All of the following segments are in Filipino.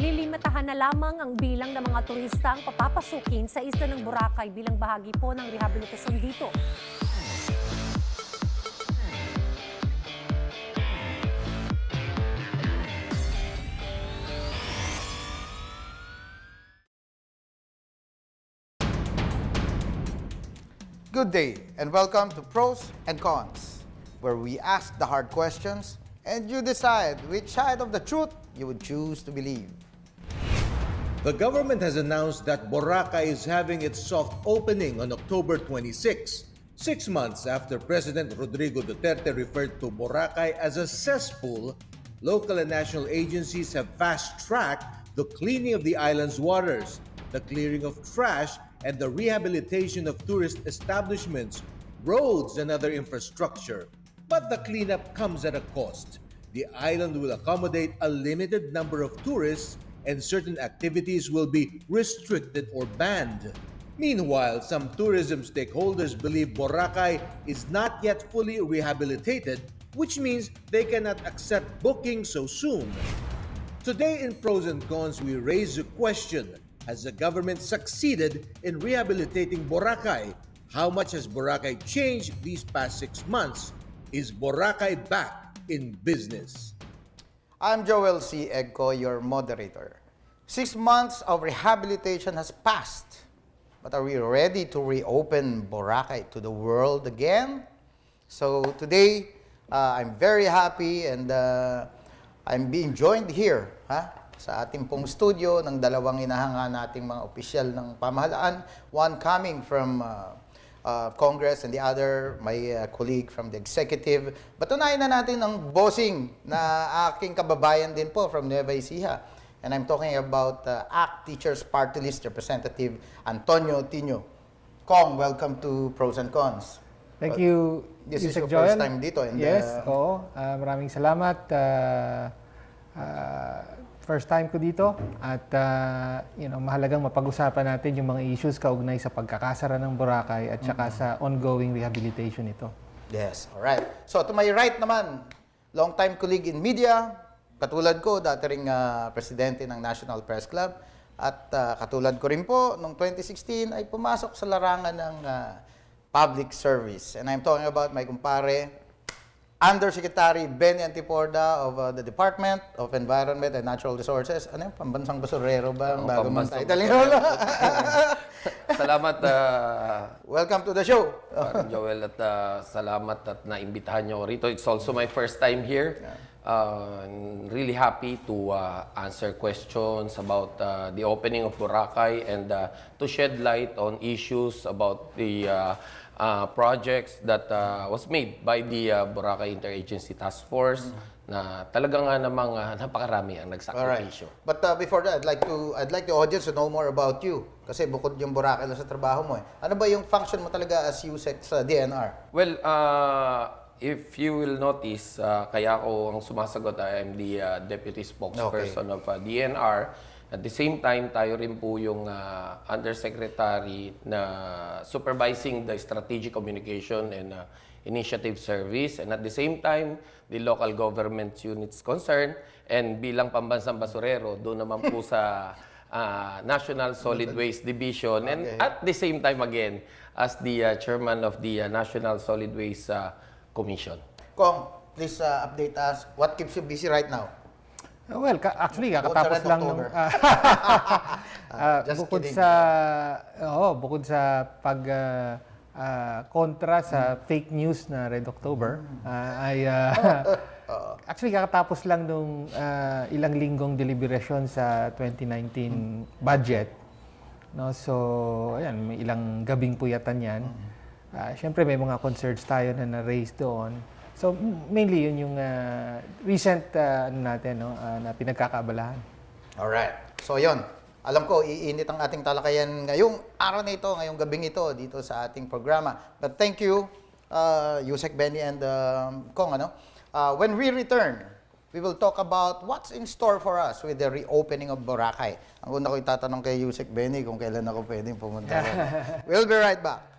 Lilimitahan na lamang ang bilang ng mga turista ang papapasukin sa isla ng Boracay bilang bahagi po ng rehabilitasyon dito. Good day and welcome to Pros and Cons, where we ask the hard questions and you decide which side of the truth you would choose to believe. The government has announced that Boracay is having its soft opening on October 26, 6 months after President Rodrigo Duterte referred to Boracay as a cesspool. Local and national agencies have fast-tracked the cleaning of the island's waters, the clearing of trash, and the rehabilitation of tourist establishments, roads, and other infrastructure. But the cleanup comes at a cost. The island will accommodate a limited number of tourists and certain activities will be restricted or banned. Meanwhile, some tourism stakeholders believe Boracay is not yet fully rehabilitated, which means they cannot accept bookings so soon. Today in Pros and Cons, we raise the question: has the government succeeded in rehabilitating Boracay? How much has Boracay changed these past 6 months? Is Boracay back in business? I'm Joel C. Egco, your moderator. 6 months of rehabilitation has passed, but are we ready to reopen Boracay to the world again? So today, I'm very happy and I'm being joined here sa ating pong studio ng dalawang inahanga nating mga opisyal ng pamahalaan, one coming from Congress and the other, my colleague from the executive. Patunayan na natin ang bossing na aking kababayan din po from Nueva Ecija. And I'm talking about ACT Teachers Party List Representative Antonio Tino. Kong, welcome to Pros and Cons. Thank you, This is Yusek your Joel. first time dito. And, yes, oo. Maraming salamat. First time ko dito at mahalagang mapag-usapan natin yung mga issues kaugnay sa pagkakasara ng Boracay at saka sa ongoing rehabilitation ito. Yes, alright. So to my right naman, long-time colleague in media, katulad ko, dati ring presidente ng National Press Club at katulad ko rin po, noong 2016 ay pumasok sa larangan ng public service. And I'm talking about my kumpare, Undersecretary Benny Antiporda of the Department of Environment and Natural Resources. Ano yung pambansang basurero ba? Ang bago mong title yun. Salamat. Welcome to the show. Parang Joel, at salamat at naimbitahan nyo rito. It's also my first time here. I'm really happy to answer questions about the opening of Boracay and to shed light on issues about the projects that was made by the Boracay Interagency Task Force na talagang namang napakarami ang nagsakripisyo. Alright. But before that, I'd like the audience to know more about you. Kasi bukod yung Boracay lang sa trabaho mo eh. Ano ba yung function mo talaga as USEC sa DNR? Well, if you will notice, kaya ako ang sumasagot, I am the deputy spokesperson of DNR. At the same time, tayo rin po yung Undersecretary na supervising the strategic communication and initiative service. And at the same time, the local government units concerned. And bilang pambansang basurero, doon naman po sa National Solid Waste Division. And at the same time again, as the chairman of the National Solid Waste Commission. Kong, please update us. What keeps you busy right now? Well, actually, kakatapos lang nung bukod sa pag kontra sa fake news na Red October, actually kakatapos lang nung ilang linggong deliberation sa 2019 budget. No, so ayan, may ilang gabing puyatan 'yan. Siyempre may mga concerns tayo na na-raise doon. So mainly yun yung recent natin na pinagkakaabalahan. Alright. So yun, alam ko iinit ang ating talakayan ngayong araw na ito, ngayong gabing ito dito sa ating programa. But thank you, Yusek Benny and Kong. When we return, we will talk about what's in store for us with the reopening of Boracay. Ang una ko itatanong kay Yusek Benny kung kailan ako pwedeng pumunta. We'll be right back.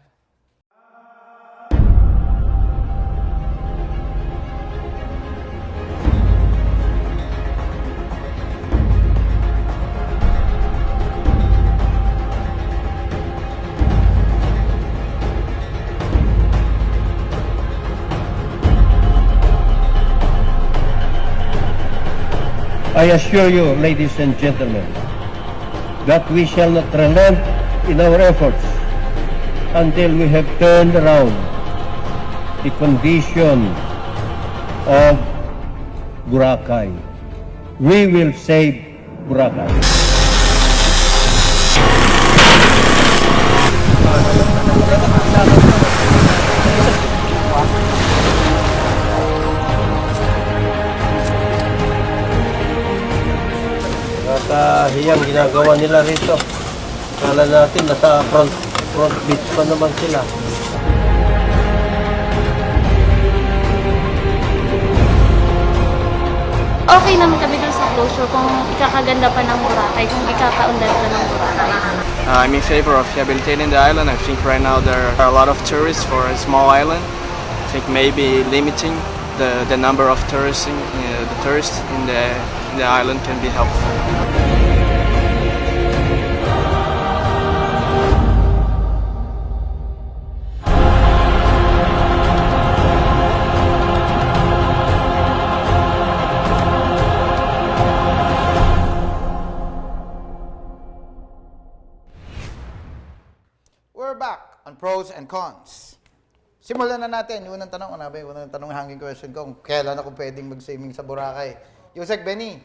I assure you, ladies and gentlemen, that we shall not relent in our efforts until we have turned around the condition of Boracay. We will save Boracay. Nakahiyang ginagawa nila rito. Kala natin nasa front beach pa naman sila. Okay naman kami dun sa closure kung ikakaganda pa ng Boracay, kung ikakaundan pa ng Boracay. I'm in favor of rehabilitating the island. I think right now there are a lot of tourists for a small island. I think maybe limiting the number of tourists in the island can be helpful. We're back on pros and cons. Simulan na natin. Yung unang tanong, ano ba yung unang tanong, hanging question ko, kung kailan ako pwedeng mag-swimming sa Boracay. Yusek, Benny,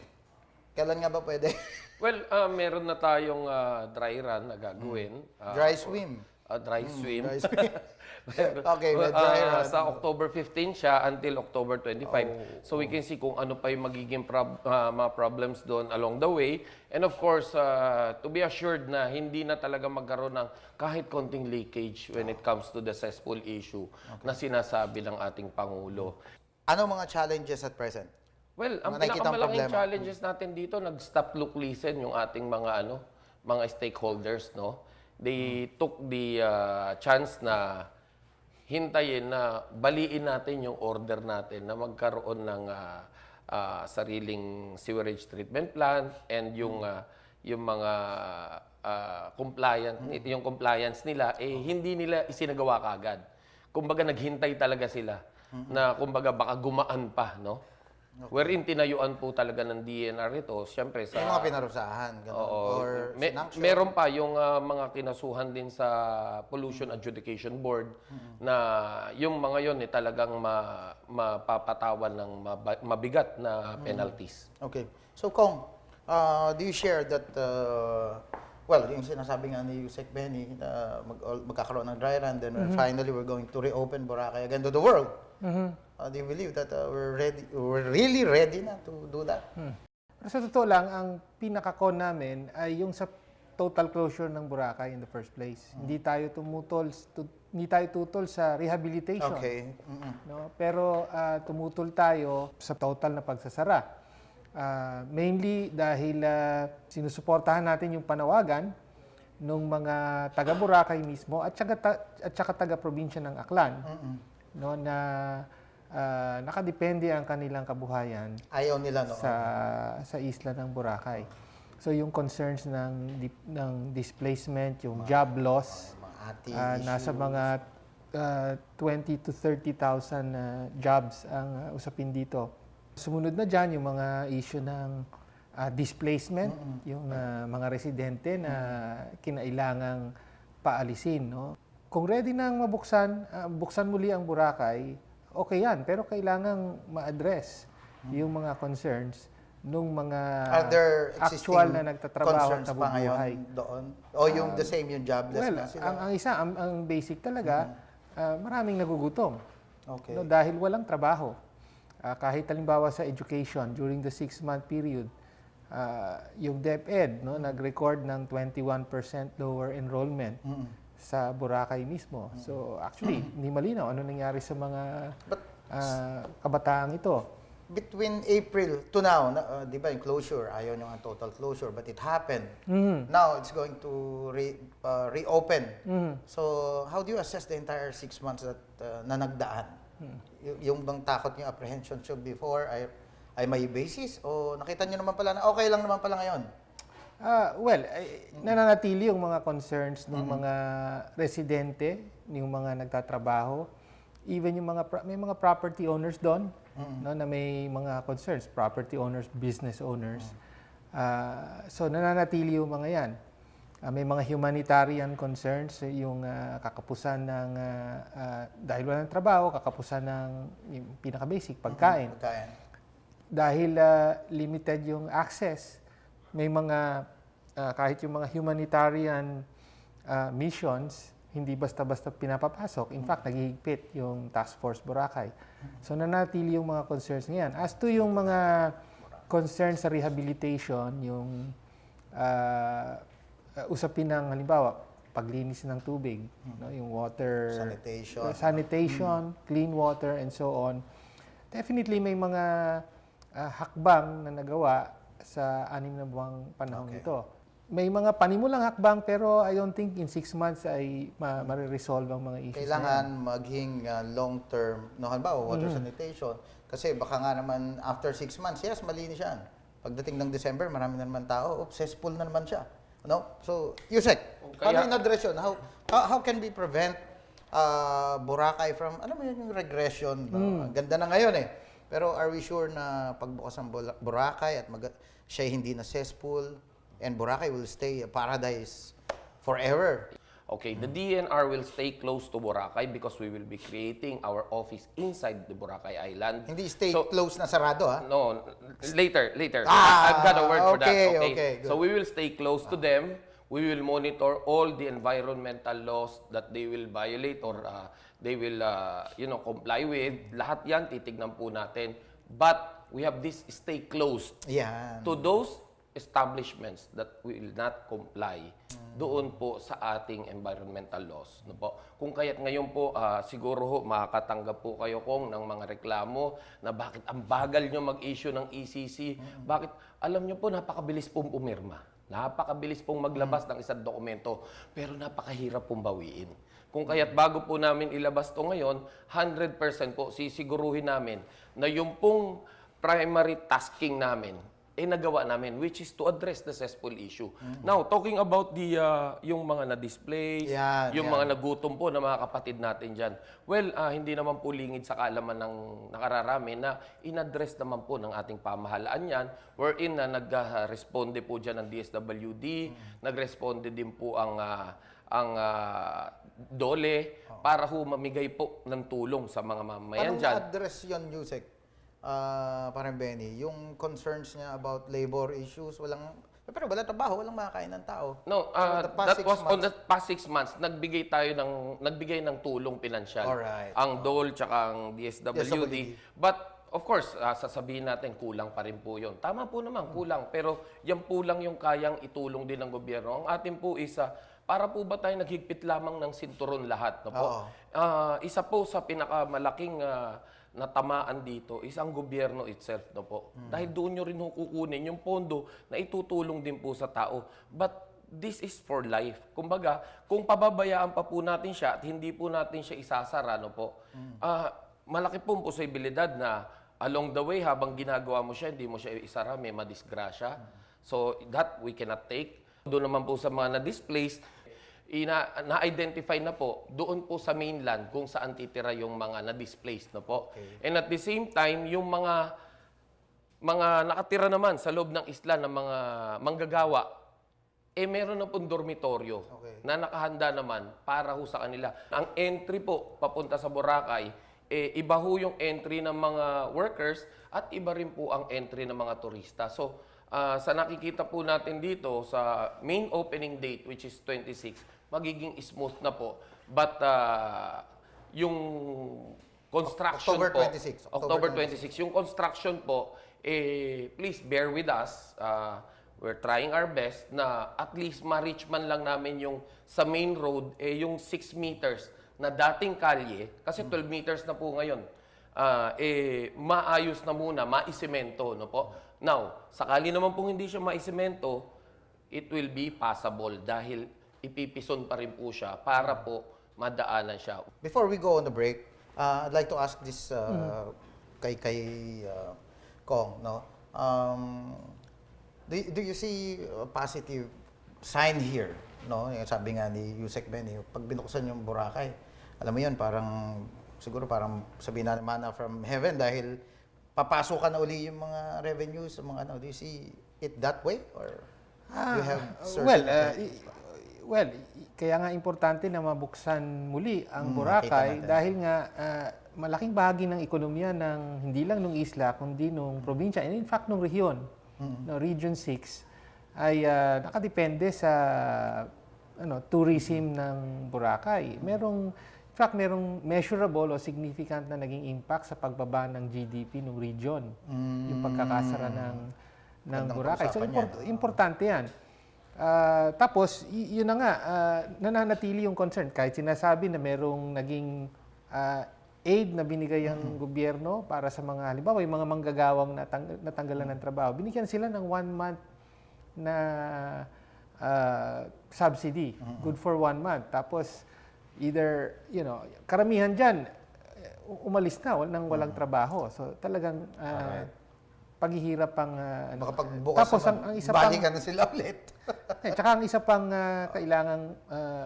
kailan nga ba pwede? Well, meron na tayong dry run na gagawin. Dry swim. Dry swim. Dry swim. Okay, may dry run. Sa October 15 siya until October 25. So we can see kung ano pa yung magiging mga problems doon along the way. And of course, to be assured na hindi na talaga magkaroon ng kahit konting leakage when it comes to the cesspool issue na sinasabi ng ating Pangulo. Ano mga challenges at present? Well, ang nakikitang pinakamalaking problema. challenges natin dito, nag-stop, look, listen yung ating mga stakeholders, no? They took the chance na hintayin na baliin natin yung order natin na magkaroon ng sariling sewerage treatment plant and yung mga compliance nila hindi nila isinagawa kaagad. Kumbaga naghintay talaga sila na kumbaga baka gumaan pa, no? Wherein tinayuan po talaga ng DNR ito, siyempre sa... Yung mga pinarusahan, gano'n. Oo. Or sinanction. Meron pa yung mga kinasuhan din sa Pollution Adjudication Board na yung mga yon talagang mapapatawan ng mabigat na penalties. Okay. So, Kong, do you share that, well, yung sinasabi nga ni Yusek Benny, magkakaroon ng dry run, then finally we're going to reopen Boracay again to the world. Do you believe that we're really ready na to do that? Pero sa totoo lang, ang pinaka-con namin ay yung sa total closure ng Boracay in the first place. Hindi tayo tutol sa rehabilitation. Okay. No? Pero tumutol tayo sa total na pagsasara. Mainly dahil sinusuportahan natin yung panawagan ng mga taga Boracay mismo at saka taga probinsya ng Aklan, no, na nakadepende ang kanilang kabuhayan Ayaw nila, no? sa isla ng Boracay. So yung concerns ng displacement, yung job loss, nasa mga 20 to 30,000 jobs ang usapin dito. Sumunod na dyan yung mga issue ng displacement, yung mga residente na kinailangang paalisin. No? Kung ready nang buksan muli ang Boracay, okay yan. Pero kailangang ma-address yung mga concerns nung mga actual na nagtatrabaho at nabubuhay. Doon? O yung the same, yung jobless na sila? Ang basic talaga, maraming nagugutom. Okay. No, dahil walang trabaho. Kahit halimbawa sa education, during the 6-month period, yung DepEd nag-record ng 21% lower enrollment sa Boracay mismo. So actually, hindi malinaw ano nangyari sa mga kabataang ito. Between April to now, di ba yung closure, ayaw nyo ang total closure, but it happened. Now, it's going to reopen. So, how do you assess the entire 6 months that na nagdaan? Yung bang takot yung apprehension siya before ay may basis? O nakita nyo naman pala na okay lang naman pala ngayon? Nananatili yung mga concerns ng mga residente, yung mga nagtatrabaho, even yung may mga property owners doon no, na may mga concerns, property owners, business owners. So nananatili yung mga yan. May mga humanitarian concerns, yung kakapusan ng, dahil walang trabaho, kakapusan ng yung pinaka-basic, pagkain. Dahil limited yung access, may mga, kahit yung mga humanitarian missions, hindi basta-basta pinapapasok. In fact, naghihigpit yung Task Force Boracay. So nanatili yung mga concerns ngayon. As to yung mga concerns sa rehabilitation, yung usapin ng halimbawa, paglinis ng tubig, no, yung water, sanitation, clean water, and so on. Definitely may mga hakbang na nagawa sa 6 na buwang panahon ito. May mga panimulang hakbang pero I don't think in 6 months ay mariresolve ang mga issues. Kailangan maging long-term, no, halimbawa, water sanitation. Kasi baka nga naman after 6 months, yes, malinis yan. Pagdating ng December, marami na naman tao, cesspool na naman siya. No? So, Yusek, paano in-address yun? How can we prevent Boracay from, alam mo yun, yung regression? No? Ganda na ngayon eh. Pero are we sure na pagbukas ng Boracay at siya hindi na cesspool and Boracay will stay a paradise forever? Okay, the DNR will stay close to Boracay because we will be creating our office inside the Boracay Island. Hindi stay close na sarado, ha? No, later. I've got a word for that. Okay, So we will stay close to them. We will monitor all the environmental laws that they will violate or they will comply with. Lahat yan, titignan po natin. But we have this stay close to those establishments that will not comply doon po sa ating environmental laws. No po? Kung kaya't ngayon po, siguro ho, makakatanggap po kayo ng mga reklamo na bakit ang bagal nyo mag-issue ng ECC. Bakit? Alam nyo po, napakabilis pong pumirma. Napakabilis pong maglabas ng isang dokumento. Pero napakahirap pong bawiin. Kung kaya't bago po namin ilabas to ngayon, 100% po sisiguruhin namin na yung pong primary tasking namin nagawa namin, which is to address the cesspool issue. Now, talking about yung mga na-display, yung mga nagutom po na mga kapatid natin dyan. Well, hindi naman po lingid sa kaalaman ng nakararami na in-address naman po ng ating pamahalaan yan, wherein na nag-responde po dyan ng DSWD, nag-responde din po ang DOLE para mamigay po ng tulong sa mga mamayan dyan. Paano na-address yun, Yusek? Parang Benny, yung concerns niya about labor issues, pero wala trabaho, walang makakain ng tao. No, that was on the past 6 months, nagbigay ng tulong pinansyal. Alright. Ang DOL tsaka ang DSWD. But of course, sasabihin natin kulang pa rin po 'yon. Tama po naman, kulang, pero yan po lang yung kayang itulong din ng gobyerno. Ang atin po is para po ba tayo naghigpit lamang ng sinturon lahat, no po? Isa po sa pinakamalaking natamaan dito is ang gobyerno itself, no po. Dahil doon nyo rin kukunin yung pondo na itutulong din po sa tao. But this is for life. Kumbaga, kung pababayaan pa po natin siya at hindi po natin siya isasara, no po, malaki pong posibilidad na along the way, habang ginagawa mo siya, hindi mo siya isara, may madisgrasya. So that we cannot take. Doon naman po sa mga na-displaced, na-identify na po doon po sa mainland kung saan titira yung mga na-displaced na po. And at the same time, yung mga nakatira naman sa loob ng isla ng mga manggagawa, meron na pong dormitoryo na nakahanda naman para ho sa kanila. Ang entry po papunta sa Boracay, iba ho yung entry ng mga workers at iba rin po ang entry ng mga turista. So, sa nakikita po natin dito sa main opening date, which is 26, magiging smooth na po. But yung construction October 26. Yung construction po, please bear with us. We're trying our best na at least ma-reach man lang namin yung sa main road, yung 6 meters na dating kalye, kasi 12 meters na po ngayon, maayos na muna, maisemento, no po? Now, sakali naman pong hindi siya maisemento, it will be passable dahil ipipison pa rin po siya para po madaanan siya. Before we go on the break, I'd like to ask this kay Kong, no? Do you see a positive sign here, no? Sabi nga ni Yusek Benny, pag binuksan yung Boracay, alam mo yun, siguro parang sabihin na manna from heaven dahil papasok na uli yung mga revenues, yung mga ano, do you see it that way? Or you have certain... Kaya nga importante na mabuksan muli ang nakita Boracay natin. dahil nga malaking bahagi ng ekonomiya ng hindi lang ng isla kundi ng probinsya and in fact ng rehiyon, no, Region 6 ay nakadepende sa tourism ng Boracay. In fact, merong measurable o significant na naging impact sa pagbaba ng GDP ng region. Yung pagkakasara ng Gandang Boracay. So, pag-usapan yan. importante yan. Tapos, yun na nga, nananatili yung concern. Kahit sinasabi na merong naging aid na binigay ang gobyerno para sa mga, halimbawa, yung mga manggagawang natanggalan ng trabaho, binigyan sila ng 1 month na subsidy. Good for 1 month. Tapos, either, karamihan dyan, umalis na nang walang trabaho. So, talagang paghihirap ang... Baka pagbukas tapos, ang isa pang... balikan na sila ulit. Tsaka ang isa pang kailangang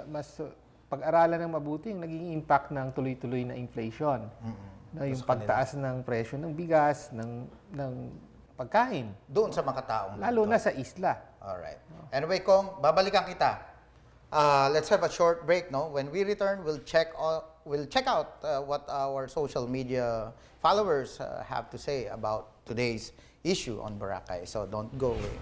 mas pag-aralan ng mabuti yung naging impact ng tuloy-tuloy na inflation. Yung pagtaas ng presyo ng bigas, ng pagkain. Doon sa mga taong Lalo na sa isla. Alright. Anyway, Kong, babalikan kita. Let's have a short break, no? When we return, we'll check out what our social media followers have to say about today's issue on Boracay. So don't go away.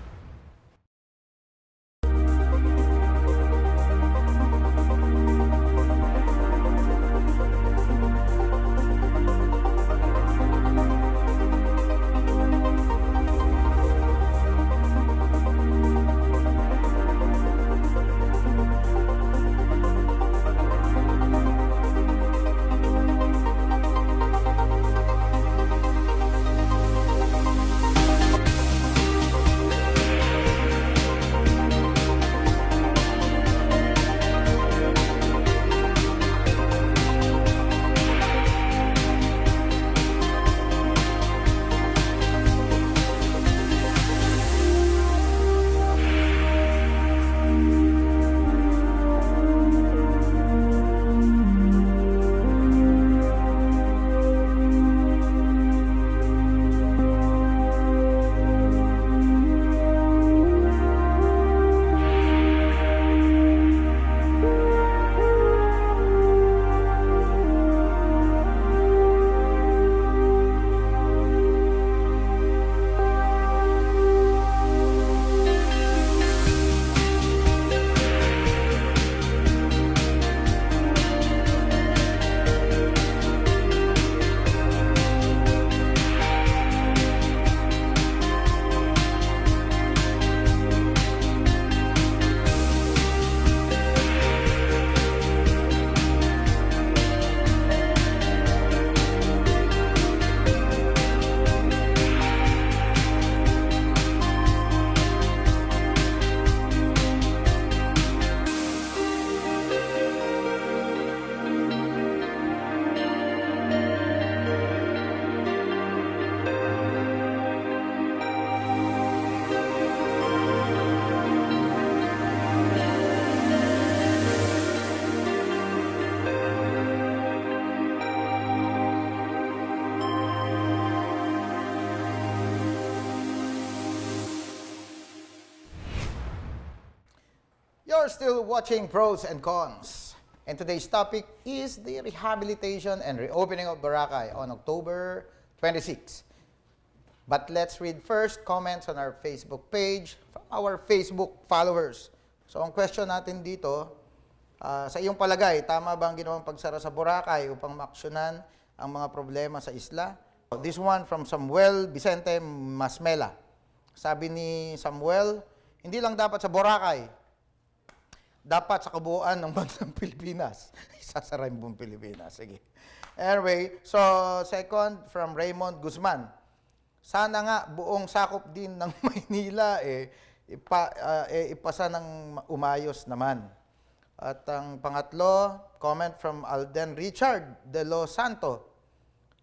You're still watching Pros and Cons. And today's topic is the rehabilitation and reopening of Boracay on October 26. But let's read first comments on our Facebook page from our Facebook followers. So ang question natin dito, sa iyong palagay, tama ba ang ginawang pagsara sa Boracay upang maaksyonan ang mga problema sa isla? This one from Samuel Vicente Masmela. Sabi ni Samuel, hindi lang dapat sa Boracay, dapat sa kabuuan ng bansang Pilipinas. Isasara yung buong Pilipinas. Sige. Anyway, so second from Raymond Guzman. Sana nga buong sakop din ng Maynila ipasa ng umayos naman. At ang pangatlo, comment from Alden Richard de Los Santo.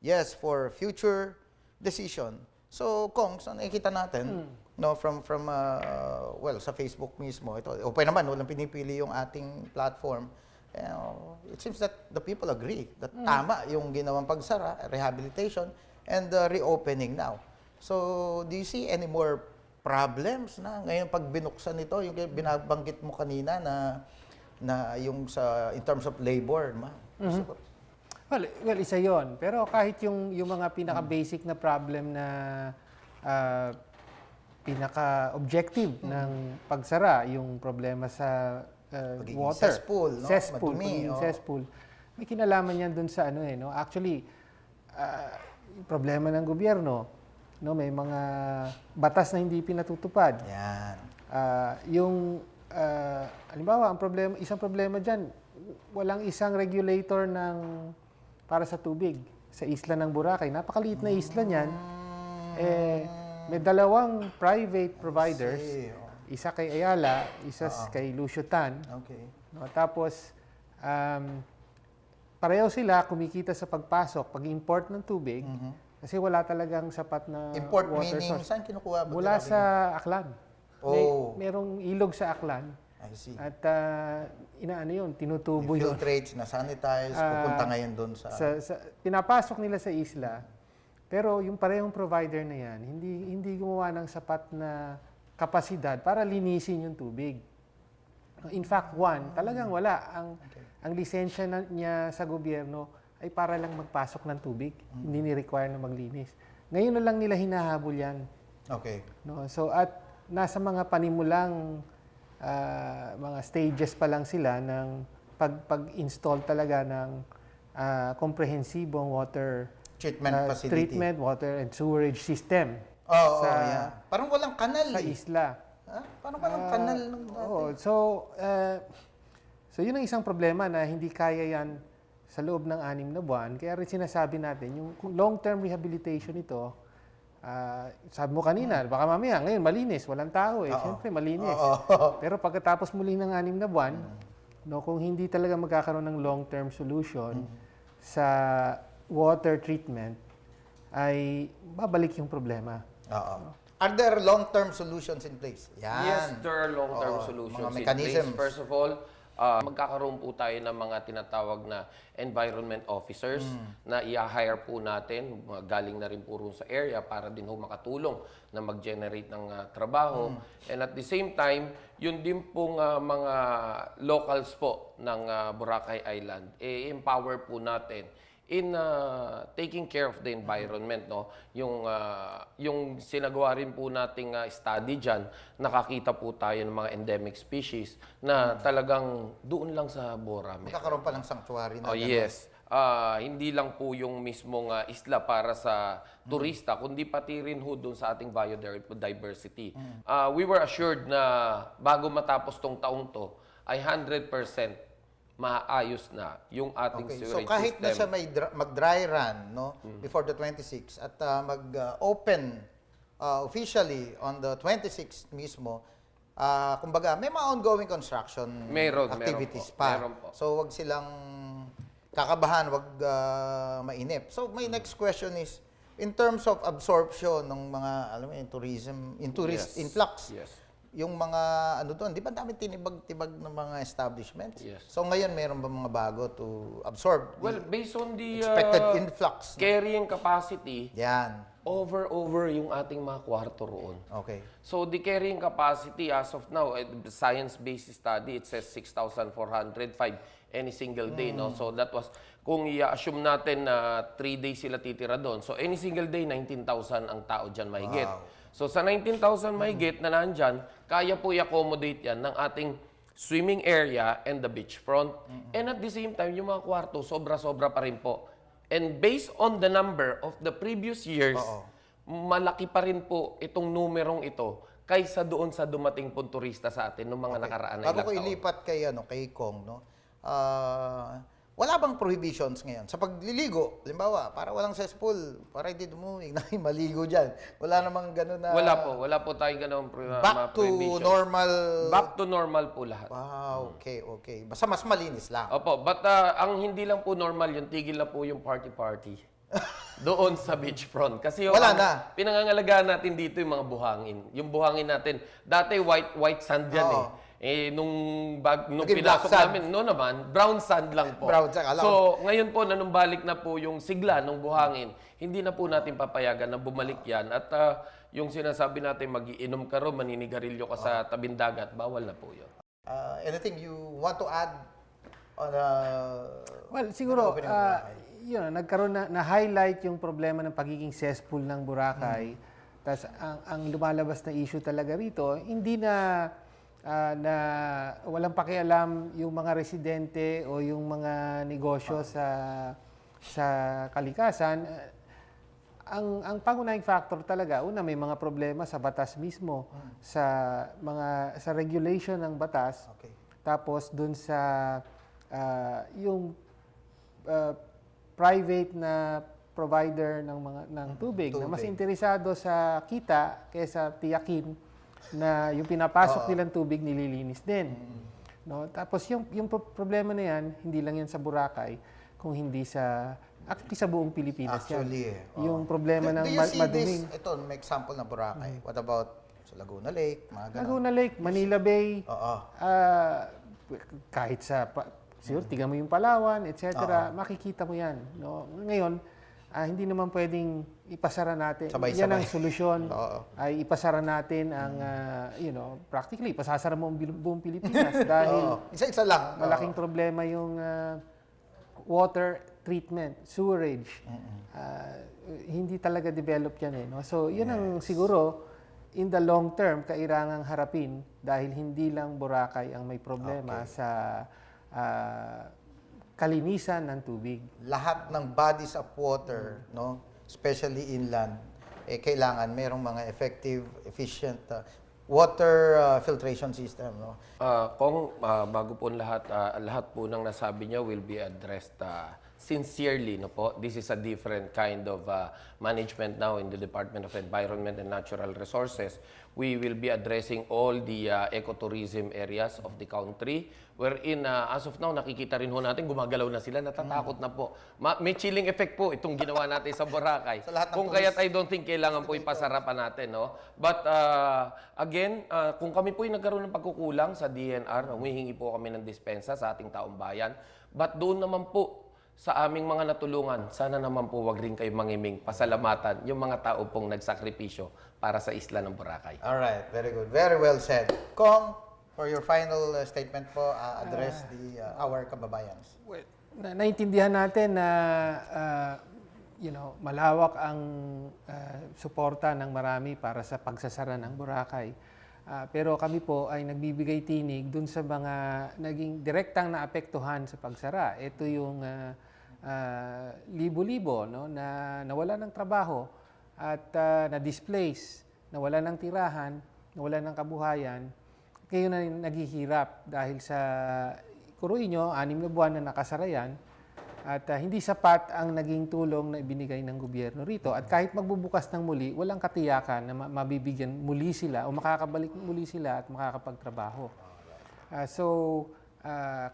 Yes, for future decision. So, Kong, saan nakikita natin? No, from sa Facebook mismo. Ito, okay naman, walang pinipili yung ating platform. It seems that the people agree that tama yung ginawang pagsara, rehabilitation, and reopening now. So, do you see any more problems na ngayon pag binuksan ito, yung binabanggit mo kanina na yung in terms of labor, So, Well, isa yon. Pero kahit yung mga pinaka-basic na problem na pinaka-objective ng pagsara, yung problema sa Pagiging water. cesspool, no? Cesspool, Madumi, pagiging oh. cesspool. May kinalaman yan dun sa no? Actually, yung problema ng gobyerno, no? May mga batas na hindi pinatutupad. yan. Halimbawa, isang problema dyan, walang isang regulator para sa tubig sa isla ng Boracay. Napakaliit na isla niyan. May dalawang private providers. Isa kay Ayala, isa kay Lucio Tan. Okay. No, tapos, pareho sila kumikita sa pagpasok, pag-import ng tubig, kasi wala talagang sapat na Import water meaning, source. saan kinukuha ba? Mula sa Aklan. Oh. Merong ilog sa Aklan. I see. At tinutubo yun. Infiltrates, na sanitize, pupunta ngayon doon sa... Pinapasok nila sa isla, pero yung parehong provider na yan, hindi gumawa ng sapat na kapasidad para linisin yung tubig. In fact, talagang wala. Ang lisensya niya sa gobyerno ay para lang magpasok ng tubig. Hindi ni-require na maglinis. Ngayon na lang nila hinahabol yan. Okay. No? So, at nasa mga panimulang mga stages pa lang sila ng pag-install talaga ng komprehensibong water Treatment facility. water and sewerage system yeah. Parang walang kanal sa isla. Parang walang kanal ng dati. So yun ang isang problema na hindi kaya yan sa loob ng 6 na buwan. Kaya rin sinasabi natin, yung long-term rehabilitation ito, sabi mo kanina, baka mamaya, ngayon malinis, walang tao Siyempre malinis. Pero pagkatapos muli ng 6 na buwan, kung hindi talaga magkakaroon ng long-term solution sa water treatment, ay babalik yung problema. Are there long-term solutions in place? Yan. Yes, there are long-term solutions mga in mechanisms. place. First of all, magkakaroon po tayo ng mga tinatawag na environment officers na i-hire po natin, galing na rin po rin sa area para din ho makatulong na mag-generate ng trabaho. And at the same time, yun din pong mga locals po ng Boracay Island, empower po natin in taking care of the environment, no? Yung sinagawa rin po nating study diyan, nakakita po tayo ng mga endemic species na talagang doon lang sa Bora. Magkakaroon pa ng sanctuary na ganun. Yes. Hindi lang po yung mismong isla para sa turista, kundi pati rin ho doon sa ating biodiversity. We were assured na bago matapos tong taong to, ay 100% maayos na yung ating So sewerage kahit system. na siya may mag-dry run before the 26th at mag-open officially on the 26th mismo, kumbaga may mga ongoing construction activities pa. Meron po. So wag silang kakabahan, wag mainip. So my next question is, in terms of absorption ng mga, alam mo, tourist influx, yung mga doon, di ba dami tinibag-tibag ng mga establishments? Yes. So ngayon, meron ba mga bago to absorb Well, based on the expected influx? carrying capacity, Yan. over yung ating mga kwarto roon. Okay. So the carrying capacity as of now, science-based study, it says 6,405 any single day, no? So that was, kung i-assume natin na 3 days sila titira doon, so any single day, 19,000 ang tao dyan mahigit. Wow. So sa 19,000 mahigit na nandyan, kaya po i-accommodate yan ng ating swimming area and the beachfront. And at the same time, yung mga kwarto, sobra-sobra pa rin po. And based on the number of the previous years, malaki pa rin po itong numerong ito kaysa doon sa dumating pong turista sa atin noong mga nakaraan na Bago ilang ko taon. ilipat kay Kong, wala bang prohibitions ngayon? Sa pagliligo, halimbawa, para walang cesspool, para hindi dumumig na maligo dyan. Wala namang gano'n na... Wala po tayong gano'ng back to prohibitions. normal... Back to normal po lahat. Wow, okay. Basta mas malinis lang. Opo, but ang hindi lang po normal yun, tigil na po yung party-party. Doon sa beachfront. Kasi Wala na. Pinangangalagaan natin dito yung mga buhangin. Yung buhangin natin, dati white sand yan Nung Naging pinasok black sand. namin, no naman, brown sand lang po. Brown sand, alam. So, ngayon po, nanumbalik na po yung sigla ng buhangin, hindi na po natin papayagan na bumalik yan. At yung sinasabi natin, magiinom ka ro, maninigarilyo ka sa tabing dagat, bawal na po yun. Anything you want to add on Well, siguro, opening of Boracay? yun, nagkaroon na-highlight yung problema ng pagiging cesspool ng Boracay. Tapos, ang lumalabas na issue talaga rito, hindi na walang pakialam yung mga residente o yung mga negosyo sa kalikasan. Ang pangunahing factor talaga, una, may mga problema sa batas mismo, sa regulation ng batas. Okay. Tapos dun sa yung private na provider ng tubig na mas interesado sa kita kaysa tiyakin na yung pinapasok nilang tubig nililinis din. No? Tapos yung problema na yan, hindi lang yan sa Boracay, kung hindi actually sa buong Pilipinas Actually, yan. Yung problema ng Do you see maduming. this? Ito, may example na Boracay. What about sa Laguna Lake? Mga ganun. Laguna Lake, Manila Bay, Oo. kahit siguro, tingnan mo yung Palawan, etc. Makikita mo yan. No? Ngayon, hindi naman pwedeng ipasara natin. Sabay-sabay. Yan ang solusyon. Oo. Ay ipasara natin ang, practically, ipasasara mo ang buong Pilipinas dahil Isa-isa lang. malaking problema yung water treatment, sewerage. Hindi talaga develop yan. No? So, yun ang siguro, in the long term, kailangang harapin dahil hindi lang Boracay ang may problema sa kalinisan ng tubig. Lahat ng bodies of water, no, especially inland, kailangan merong mga effective, efficient water filtration system, no. Bago po lahat po ng nasabi niya will be addressed sincerely, no po. This is a different kind of management now in the Department of Environment and Natural Resources. We will be addressing all the ecotourism areas of the country wherein as of now nakikita rin ho natin gumagalaw na sila, natatakot na po. May chilling effect po itong ginawa natin sa Boracay. Sa lahat ng Kung kaya't I don't think kailangan po ipasara pa natin, no. But again, kung kami po nagkaroon ng pagkukulang sa DNR, humihingi po kami ng dispensa sa ating taong bayan. But doon naman po sa aming mga natulungan, sana naman po wag rin kayo mangiming pasalamatan yung mga tao pong nagsakripisyo para sa isla ng Boracay. All right, very good. Very well said. Kong, for your final statement po, address our kababayans. Well, naintindihan natin na malawak ang suporta ng marami para sa pagsasara ng Boracay. Pero kami po ay nagbibigay tinig dun sa mga naging direktang naapektuhan sa pagsara. Ito yung libo-libo, no, na nawala ng trabaho at na-displace, nawala ng tirahan, nawala ng kabuhayan. Ngayon na naghihirap dahil sa, kuruin nyo, 6 na buwan na nakasara yan. At hindi sapat ang naging tulong na ibinigay ng gobyerno rito. At kahit magbubukas ng muli, walang katiyakan na mabibigyan muli sila o makakabalik muli sila at makakapagtrabaho.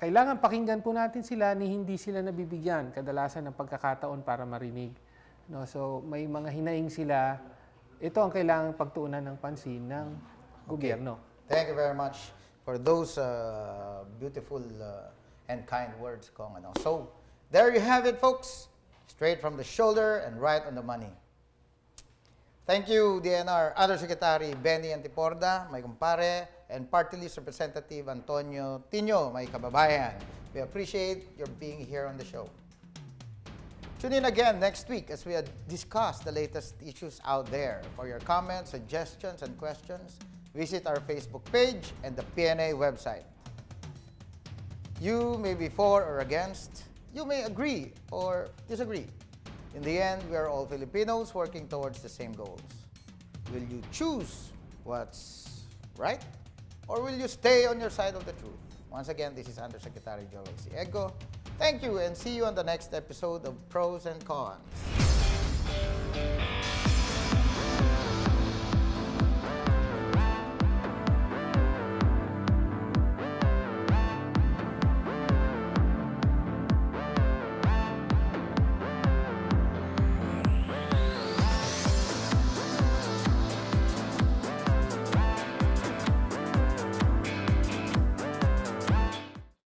Kailangan pakinggan po natin sila ni hindi sila nabibigyan kadalasan ng pagkakataon para marinig. No? So may mga hinaing sila. Ito ang kailangan pagtuunan ng pansin ng gobyerno. Thank you very much for those beautiful and kind words, Kong. So, there you have it, folks. Straight from the shoulder and right on the money. Thank you, DNR Undersecretary Benny Antiporda, my kumpare, and Party List Representative Antonio Tino, my kababayan. We appreciate your being here on the show. Tune in again next week as we discuss the latest issues out there. For your comments, suggestions, and questions, visit our Facebook page and the PNA website. You may be for or against. You may agree or disagree. In the end, we are all Filipinos working towards the same goals. Will you choose what's right? Or will you stay on your side of the truth? Once again, this is Undersecretary Joel C. Egco. Thank you and see you on the next episode of Pros and Cons.